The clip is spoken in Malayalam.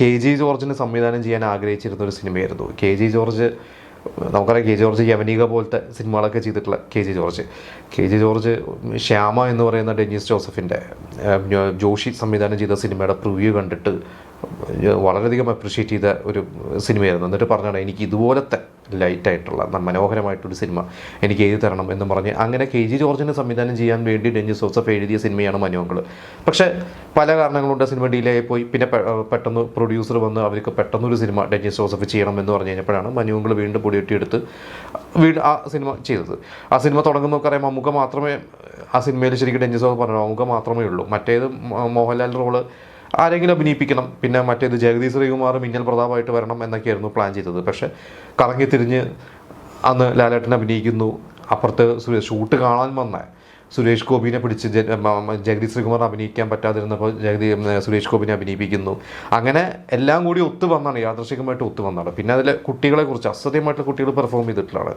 KG ജോർജിന് സംവിധാനം ചെയ്യാൻ ആഗ്രഹിച്ചിരുന്ന ഒരു സിനിമയായിരുന്നു. KG ജോർജ് നമുക്കറിയാം, KG ജോർജ് യവനിക പോലത്തെ സിനിമകളൊക്കെ ചെയ്തിട്ടുള്ള KG ജോർജ് ശ്യാമ എന്ന് പറയുന്ന ഡെന്നിസ് ജോസഫിൻ്റെ ജോഷി സംവിധാനം ചെയ്ത സിനിമയുടെ പ്രിവ്യൂ കണ്ടിട്ട് വളരെയധികം അപ്രിഷ്യേറ്റ് ചെയ്ത ഒരു സിനിമയായിരുന്നു. എന്നിട്ട് പറഞ്ഞാണ് എനിക്ക് ഇതുപോലത്തെ ലൈറ്റായിട്ടുള്ള മനോഹരമായിട്ടൊരു സിനിമ എനിക്ക് എഴുതി തരണം എന്ന് പറഞ്ഞ് അങ്ങനെ KG ജോർജിനെ സംവിധാനം ചെയ്യാൻ വേണ്ടി ഡെന്നിസ് ജോസഫ് എഴുതിയ സിനിമയാണ് മനുമക്കൾ. പക്ഷേ പല കാരണങ്ങളുണ്ട്, സിനിമ ഡിലേ ആയിപ്പോയി. പിന്നെ പെട്ടെന്ന് പ്രൊഡ്യൂസർ വന്ന് അവർക്ക് പെട്ടെന്നൊരു സിനിമ ഡെന്നിസ് ജോസഫ് ചെയ്യണം എന്ന് പറഞ്ഞു കഴിഞ്ഞപ്പോഴാണ് മനുമക്കൾ വീണ്ടും പൊടിയൊട്ടിയെടുത്ത് ആ സിനിമ ചെയ്തത്. ആ സിനിമ തുടങ്ങുന്നവർക്ക് അറിയാം, മമ്മൂക്ക മാത്രമേ ആ സിനിമയിൽ ശരിക്കും ഡെന്നിസ് ജോസഫ് പറഞ്ഞു മമ്മൂക്ക മാത്രമേ ഉള്ളൂ. മറ്റേത് മോഹൻലാൽ റോള് ആരെങ്കിലും അഭിനയിപ്പിക്കണം, പിന്നെ മറ്റേത് ജഗദീഷ് ശ്രീകുമാർ മിന്നൽ പ്രതാപമായിട്ട് വരണം എന്നൊക്കെയായിരുന്നു പ്ലാൻ ചെയ്തത്. പക്ഷേ കറങ്ങി തിരിഞ്ഞ് അന്ന് ലാലേട്ടൻ അഭിനയിക്കുന്നു, അപ്പുറത്ത് ഷൂട്ട് കാണാൻ വന്ന സുരേഷ് ഗോപിനെ പിടിച്ച് ജഗദീഷ് ശ്രീകുമാർ അഭിനയിക്കാൻ പറ്റാതിരുന്നപ്പോൾ സുരേഷ് ഗോപിനെ അഭിനയിപ്പിക്കുന്നു. അങ്ങനെ എല്ലാം കൂടി ഒത്തു വന്നാണ്, യാദൃശ്ചികമായിട്ട് ഒത്തു വന്നാണ്. പിന്നെ അതിൽ കുട്ടികളെക്കുറിച്ച് അസത്യമായിട്ടുള്ള കുട്ടികൾ പെർഫോം ചെയ്തിട്ടുള്ളതാണ്.